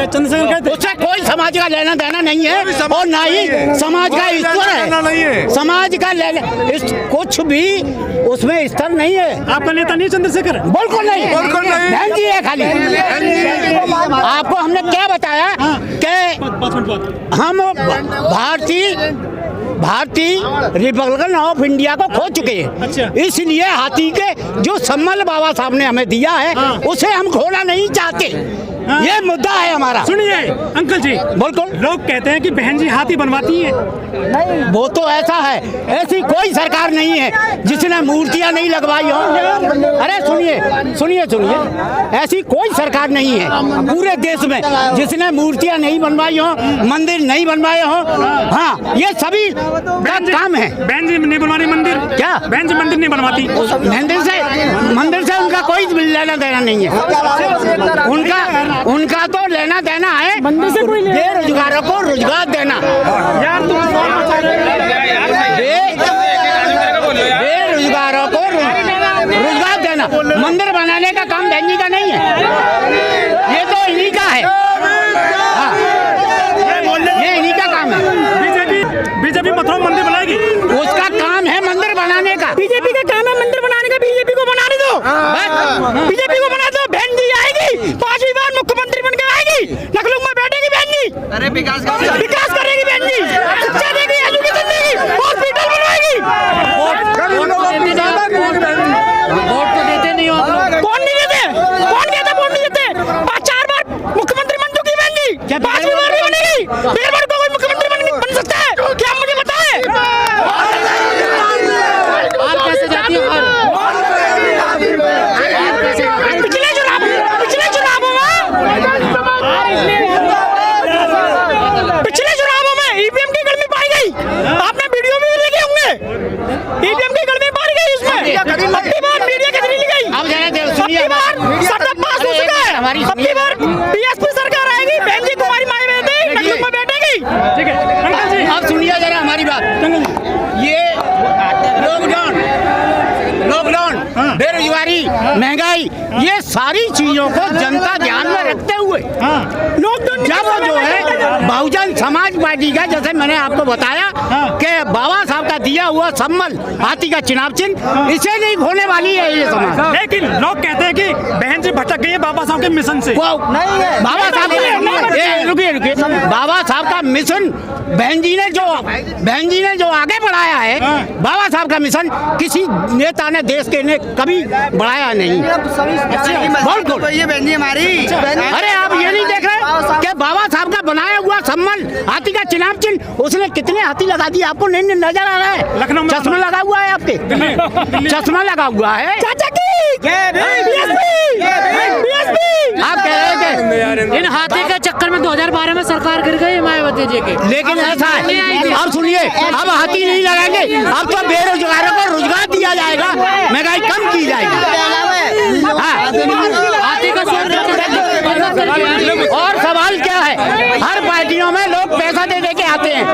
उससे कोई समाज का लेना देना नहीं है और ना ही समाज का ईश्वर है। समाज का कुछ भी उसमें स्तर नहीं है। आपका नेता नहीं चंद्रशेखर? बिल्कुल नहीं, बहन जी है खाली। आपको हमने क्या बताया कि हम भारतीय रिपब्लिकन ऑफ इंडिया को खो चुके हैं। अच्छा। इसलिए हाथी के जो सम्मान बाबा साहब ने हमें दिया है उसे हम खोना नहीं चाहते। ये मुद्दा है हमारा। सुनिए अंकल जी, बिल्कुल। लोग कहते हैं कि बहन जी हाथी बनवाती है। नहीं, वो तो ऐसा है, ऐसी कोई सरकार नहीं है जिसने मूर्तियां नहीं लगवाई हो। अरे सुनिए, ऐसी कोई सरकार नहीं है पूरे देश में जिसने मूर्तियां नहीं बनवाई हो, मंदिर नहीं बनवाए हो। हाँ, ये सभी का काम है। बहन जी नहीं बनवानी मंदिर? क्या बहन जी मंदिर नहीं बनवाती? मंदिर से उनका कोई लेना देना नहीं है। उनका तो लेना देना है बेरोजगारों को रोजगार देना। यार तुम बेरोजगारों को रोजगार देना। मंदिर बनाने का काम बहन जी का नहीं है, ये तो इन्हीं का है। हाँ, ये इन्हीं का काम है। बीजेपी मथुरा मंदिर बनाएगी, उसका काम है मंदिर बनाने का। बीजेपी का काम है मंदिर बनाने का। बीजेपी को बनाने दो, बीजेपी को बना दो। बहन जी आएगी, 5वीं बार मुख्यमंत्री बनकर आएगी, लखनऊ में बैठेगी बहन जी। अरे विकास करेगी बहन जी, शिक्षा देगी, एजुकेशन देगी, हॉस्पिटल बनवाएगी। वोट तो देते नहीं हो आप लोग। कौन नहीं देते? कौन कहता वोट नहीं देते? 5-4 बार मुख्यमंत्री बन चुकी बहन जी, 5वीं बार भी बनेगी। फिर बार कोई मुख्यमंत्री बन सकता है क्या? मुझे बताए। आप कैसे जाती हो? पिछले चुनावों में ईवीएम की गड़बड़ी पाई गई। आपने वीडियो भी देखे होंगे, ईवीएम की गड़बड़ी पाई गई उसमें। अब बार मीडिया के जरिए गई, अब बार सट्टा पास हो चुका है। अब बार बीएसपी सरकार आएगी, बहन जी तुम्हारी माई बेटे लखनऊ में बैठेगी। ठीक है अंकल जी, अब सुनिए जरा हमारी बात। ये लॉकडाउन, बेरोजगारी, महंगाई, ये सारी चीजों को जनता ध्यान में रखते हुए जब जो है बहुजन समाज पार्टी का, जैसे मैंने आपको बताया कि बाबा साहब का दिया हुआ सम्मान हाथी का चुनाव चिन्ह, इसे नहीं खोने वाली है ये समाज। लेकिन लोग कहते हैं कि बहन जी भटक गई है बाबा साहब के मिशन से। नहीं है बाबा साहब, रुकिए, बाबा साहब का मिशन बहन जी ने जो आगे बढ़ाया है, बाबा साहब का मिशन किसी नेता ने देश के ने कभी बढ़ाया नहीं। बिल्कुल बहन जी हमारी। अरे आप ये नहीं देख रहे कि बाबा साहब का बनाया हुआ सम्मान हाथी का चुनाव चिन्ह, उसने कितने हाथी लगा दिए आपको नहीं नजर आ रहा है? लखनऊ में चश्मा लगा हुआ है आपके, चश्मा लगा हुआ है। आप कह रहे थे इन हाथी के चक्कर में 2012 में सरकार गिर गई मायावती जी की। लेकिन ऐसा है, अब सुनिए, अब हाथी नहीं लगाएंगे, अब तो बेरोजगारों को रोजगार दिया जाएगा, महंगाई कम की जाएगी। हाथी का और सवाल क्या है, हर पार्टियों में लोग पैसा दे के आते हैं,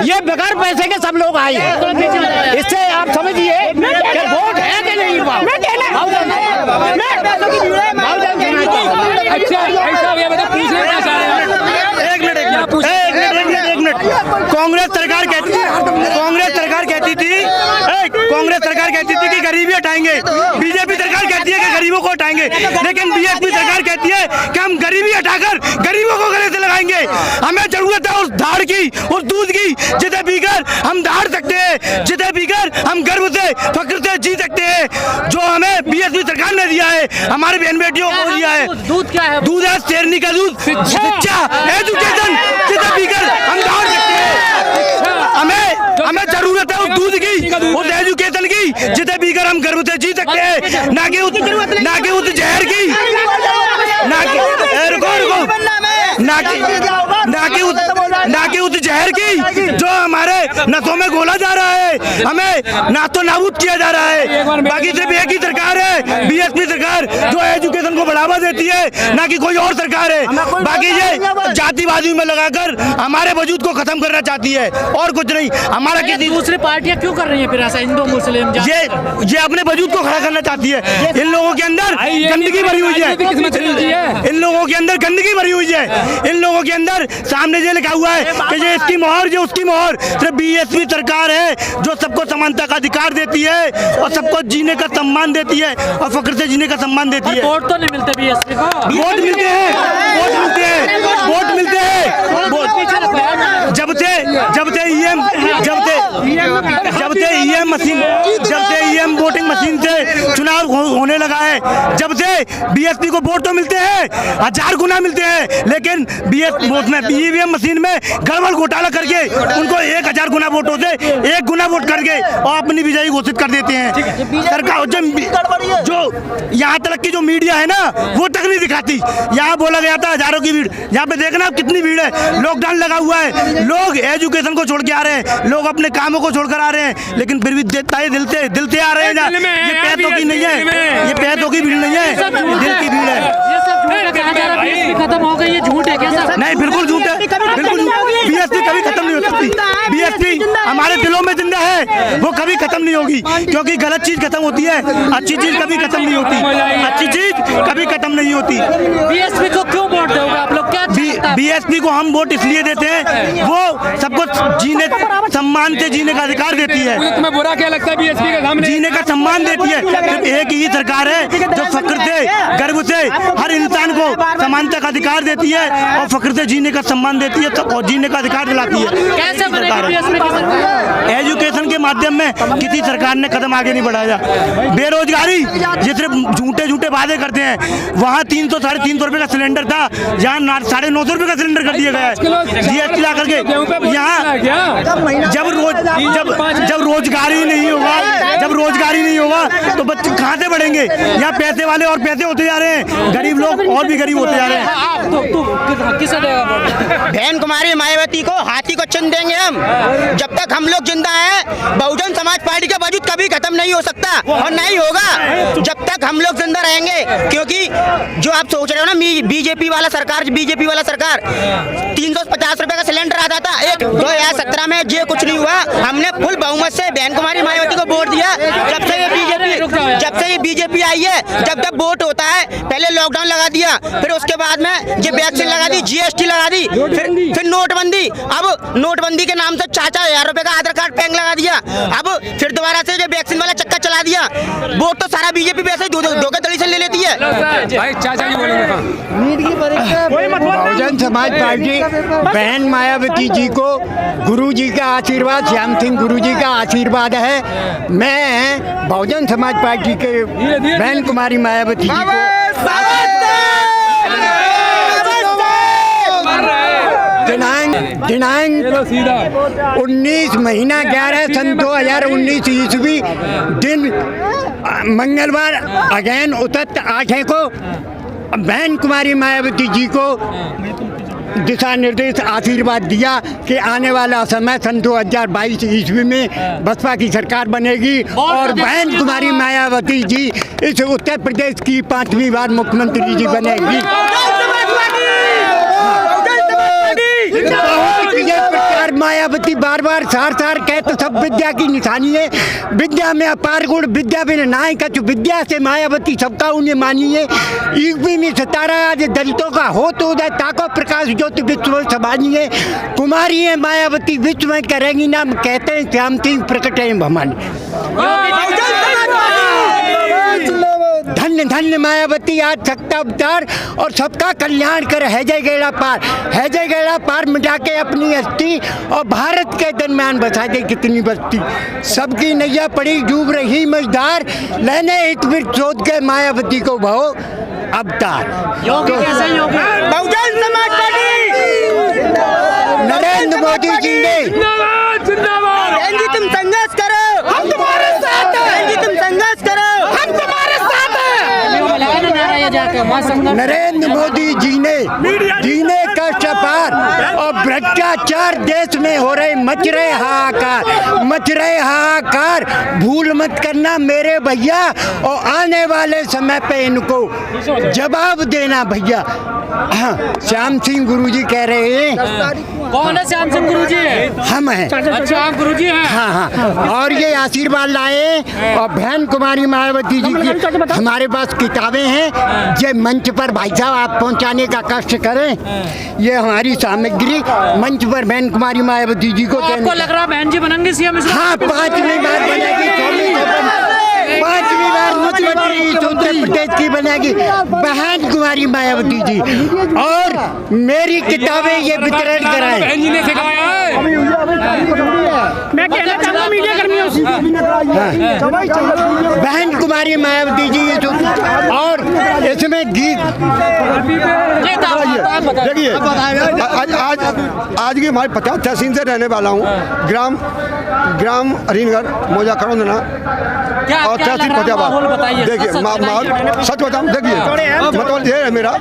ये बगैर पैसे के सब लोग आए हैं। इससे आप समझिए कि वोट है कि नहीं। कांग्रेस सरकार कहती थी कि गरीबी हटाएंगे, बीजेपी सरकार कहती है कि गरीबों को हटाएंगे, लेकिन बीएसपी सरकार कहती है कि हम गरीबी हटाकर गरीबों को गले से लगाएंगे। हमें जरूरत है उस दाढ़ की, उस दूध की, जिसे पीकर हम दाढ़ सकते हैं, जिसे पीकर हम गर्व से फख्र से जी सकते हैं, जो हमें बीएसपी सरकार ने दिया है, हमारी बहन बेटियों को दिया है। दूध क्या है? दूध है शेरनी का दूध, शिक्षा, एजुकेशन, जिसे पीकर हम दाढ़ सकते हैं। हमें जरूरत है उस दूध की, उस एजुकेशन की, जिसे पीकर हम गर्व से जी सकते हैं, ना कि उस जहर की, ना कि उस जहर की जो हमारे नसों में घोला जा रहा है, हमें नातो नाबूद किया जा रहा है। बाकी सिर्फ एक ही सरकार है, बीएसपी सरकार, जो एजुकेशन को बढ़ावा देती है, ना कि कोई और सरकार है। बाकी ये जातिवादी में लगाकर हमारे वजूद को खत्म करना चाहती है और कुछ नहीं। हमारा किसी दूसरी पार्टियां क्यों कर रही हैं फिर ऐसा, हिंदू मुस्लिम ये अपने वजूद को खड़ा करना चाहती है। इन लोगों के अंदर गंदगी भरी हुई है, इन लोगों के अंदर गंदगी भरी हुई है। इन लोगों के अंदर सामने ये लिखा हुआ है कि ये इसकी मोहर, ये उसकी मोहर। सिर्फ बीएसपी सरकार है जो सबको समानता का अधिकार देती है और सबको जीने का सम्मान देती है और फख्र से जीने का सम्मान देती है। वोट तो नहीं मिलते बीएसपी को, वोट मिलते हैं, वोट मिलते हैं, वोट मिलते हैं। जब से ईएम वोटिंग मशीन से चुनाव होने लगा है, जब से बीएसपी को वोट तो मिलते हैं, 1000 गुना मिलते हैं, लेकिन ईवीएम मशीन में गड़बड़ घोटाला करके उनको 1000 गुना वोटों से 1 गुना वोट करके और अपनी विजयी घोषित कर देते हैं। सरकार जो यहाँ तक की जो मीडिया है ना, वो तक नहीं दिखाती। यहाँ बोला गया था हजारों की भीड़, यहाँ पे देखना कितनी भीड़ है। लॉकडाउन लगा हुआ है, लोग एजुकेशन को छोड़ के आ रहे हैं, लोग अपने कामों को छोड़कर आ रहे हैं, लेकिन फिर भी दिल से आ रहे हैं ना। ये पैसों की नहीं है, ये पैसों की भीड़ नहीं है, दिल की भीड़ है। ये सब झूठ कहा जा रहा है, बीएसपी खत्म हो गई, ये झूठ है क्या सर? नहीं, बिल्कुल झूठ है, बिल्कुल। बीएसपी कभी खत्म नहीं हो सकती। बीएसपी हमारे दिलों में जिंदा है, वो कभी खत्म नहीं होगी, क्योंकि गलत चीज खत्म होती है, अच्छी चीज कभी खत्म नहीं होती, अच्छी चीज कभी खत्म नहीं होती। बीएसपी को क्यों वोट दोगे आप लोग? क्या बीएसपी को हम वोट इसलिए देते हैं, वो सबको जीने सम्मान से जीने का अधिकार देती है। तुम्हें बुरा क्या लगता है बीएसपी के सामने? जीने का सम्मान देती है। सिर्फ एक ही सरकार है जो फख्र से, गर्व से हर इंसान को समानता का अधिकार देती है और फख्र से जीने का सम्मान देती है और जीने का अधिकार दिलाती है। कैसे बनेगी बीएसपी की सरकार? एजुकेशन के माध्यम में किसी सरकार ने कदम आगे नहीं बढ़ाया। बेरोजगारी, ये सिर्फ झूठे वादे करते हैं। वहाँ 300 साढ़े 300 रुपए का सिलेंडर था, यहाँ 950 रुपए का सिलेंडर कर दिया गया है जीएसटी ला करके। यहाँ जब रोजगारी नहीं होगा तो बच्चे कहाँ से बढ़ेंगे? यहाँ पैसे वाले और पैसे होते जा रहे हैं, गरीब लोग और भी गरीब होते जा रहे हैं। किसे देगा वोट? बहन कुमारी मायावती को, हाथी को चुन देंगे हम। जब तक हम लोग जिंदा हैं, बहुजन समाज पार्टी का वजूद कभी खत्म नहीं हो सकता और नहीं होगा जब तक हम लोग जिंदा रहेंगे। क्योंकि जो आप सोच रहे हो ना, बीजेपी वाला सरकार 350 रुपए का सिलेंडर आता था। 2017 में ये कुछ नहीं हुआ, हमने फुल बहुमत से बहन कुमारी मायावती को वोट दिया। जब से ये बीजेपी आई है, जब तक वोट होता है, पहले लॉकडाउन लगा दिया, फिर उसके बाद में ये वैक्सीन लगा दी, जीएसटी लगा दी, फिर नोटबंदी। अब नोटबंदी के नाम से 4,000 रुपए का आधार कार्ड पैंग लगा दिया। अब फिर दोबारा से जो वैक्सीन वाला चक्कर चला दिया। वोट तो सारा बीजेपी वैसे धोखाधड़ी से ले लेती है। चाचा जी बोलेंगे। बहुजन समाज पार्टी बहन मायावती जी को गुरु जी का आशीर्वाद, श्याम सिंह गुरु जी का आशीर्वाद है। मैं बहुजन समाज पार्टी के बहन कुमारी मायावती जी को दिनांक 19 महीना 11 सन 2019 ईस्वी दिन मंगलवार अगैन उतत 8 को बहन कुमारी मायावती जी को दिशा निर्देश आशीर्वाद दिया कि आने वाला समय सन 2022 ईस्वी में बसपा की सरकार बनेगी और बहन कुमारी मायावती जी इस उत्तर प्रदेश की 5वीं बार मुख्यमंत्री जी बनेगी। प्रचार मायावती बार बार सार कहते सब विद्या की निशानी है, विद्या में अपार गुण, विद्या बिन नाय कछु, विद्या से मायावती सबका उन्हें मानिए। यूपी में सितारा आज दलितों का हो तो उदय, ताको प्रकाश ज्योति विश्व में समानिए। कुमारी है मायावती विश्व में करेंगी नाम, कहते हैं श्याम सिंह प्रकट है भवानी। धन्य धन्य मायावती आज सत्ता अवतार और सबका कल्याण कर है जय गेड़ा पार मिटा के अपनी हस्ती और भारत के दरमियान बसा दे कितनी बस्ती। सबकी नैया पड़ी डूब रही मझधार, लेने हित फिर सोच के मायावती को भो अवतार। बहुजन समाज पार्टी नरेंद्र मोदी जी ने तुम संघर्ष करो, हम तुम्हारे साथ हैं, तुम संघर्ष करो, हम तुम्हारे साथ हैं। नरेंद्र मोदी जी ने जीने कष्ट पार और भ्रष्टाचार देश में हो रहे, मच रहे हाहाकार। भूल मत करना मेरे भैया, और आने वाले समय पे इनको जवाब देना भैया। हाँ, श्याम सिंह गुरुजी कह रहे हैं। कौन है श्याम सिंह गुरुजी? हम हैं। अच्छा, आप गुरुजी हैं। हाँ हाँ, और ये आशीर्वाद लाए, और बहन कुमारी मायावती जी की हमारे पास किताबें हैं। ये मंच पर भाई साहब आप पहुंचाने का कष्ट करें। ये हमारी सामग्री मंच पर बहन कुमारी मायावती जी को आपको लग रहा है बहन जी बनेंगे सीएम? हाँ, 5वीं बार बनेगी, 5वीं बार मुख्यमंत्री उत्तर प्रदेश की बनेगी बहन कुमारी मायावती जी। और मेरी किताबें ये वितरण कराएं। बहन जी ने सिखाया है। मैं कहना चाहूँगा मीडिया कर्मियों से, बहन कुमारी मायावती जी जो, और इसमें गीत देखिए, आज की हमारी 50 तहसील से रहने वाला हूँ। ग्राम हरिनगर मौजा करौंदना और तहसील फतेहाबाद। देखिए सच बताऊँ, देखिए मतलब ये है मेरा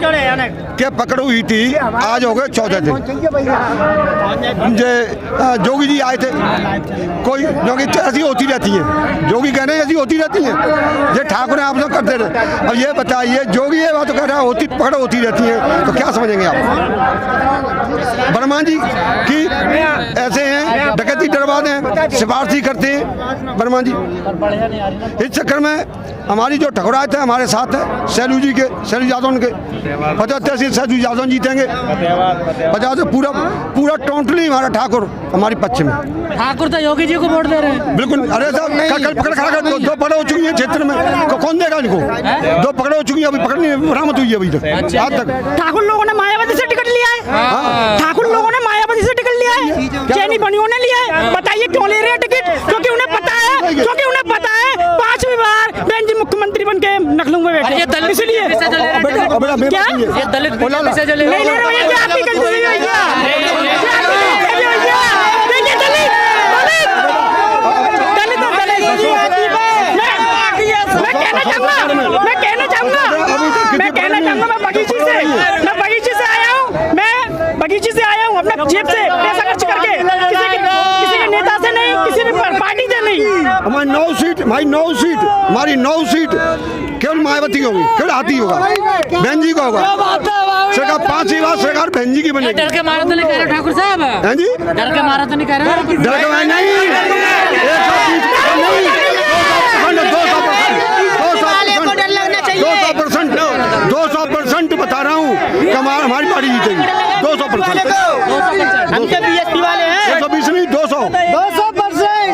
कि पकड़ हुई थी, आज हो गए 14 दिन। जोगी जी आए थे, कोई जोगी ऐसी होती रहती है, जोगी कहने ऐसी होती रहती है, ये ठाकुर आप लोग करते रहे। अब ये बताइए, जोगी ये बात तो कह रहा होती पकड़ होती रहती है, तो क्या समझेंगे आप? वर्मा जी की ऐसे हैं, डकैती डरवाते हैं, सिफारिशी करते हैं वर्मा जी। इस चक्कर में हमारी जो ठकुरायत है हमारे साथ है, शैलू जी के, शैलू यादव के 50 तहसील शैलू यादव जीतेंगे 50। पूरा टोटली हमारा ठाकुर हमारी पक्ष में। ठाकुर तो योगी जी को वोट दे रहे हैं। बिल्कुल। अरे साहब कल पकड़ खड़ा कर, दो पकड़ हो चुकी है क्षेत्र में, कौन देगा इनको? 2 पकड़ हो चुकी है, अभी पकड़नी बरामद हुई है अभी तक, आज तक। ठाकुर लोगों ने मायावती से टिकट लिया है। ठाकुर लोगों ने मायावती से टिकट लिया है, चैनी बनियों ने लिया है। बताइए क्यों ले रहे हैं टिकट? क्योंकि उन्हें पता है 5वीं बार बहन जी मुख्यमंत्री बन के नखलू में बैठे, इसलिए क्या ये दलित से जो ले नहीं ले रहे हो? ये क्या आपकी गलती है भैया? देखिए दलित मैं बगीचे से आया हूँ, अपने जेब से पैसा खर्च करके, किसी के नेता से नहीं, किसी भी पार्टी से नहीं। हमारी 9 सीट केवल मायावती की होगी, केवल हाथी होगा, बहन जी का होगा। सरकार 5वीं बार सरकार बहन जी की बनेगी। डर के मारा तो नहीं कह रहे ठाकुर साहब? हैं जी, डर के मारा तो नहीं कह रहे? डर के मारे नहीं, 200% बता रहा हूँ कि हमारी पार्टी जीतेगी 200%। हम तो बीएसपी वाले हैं। 120 नहीं, 200%।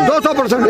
200%।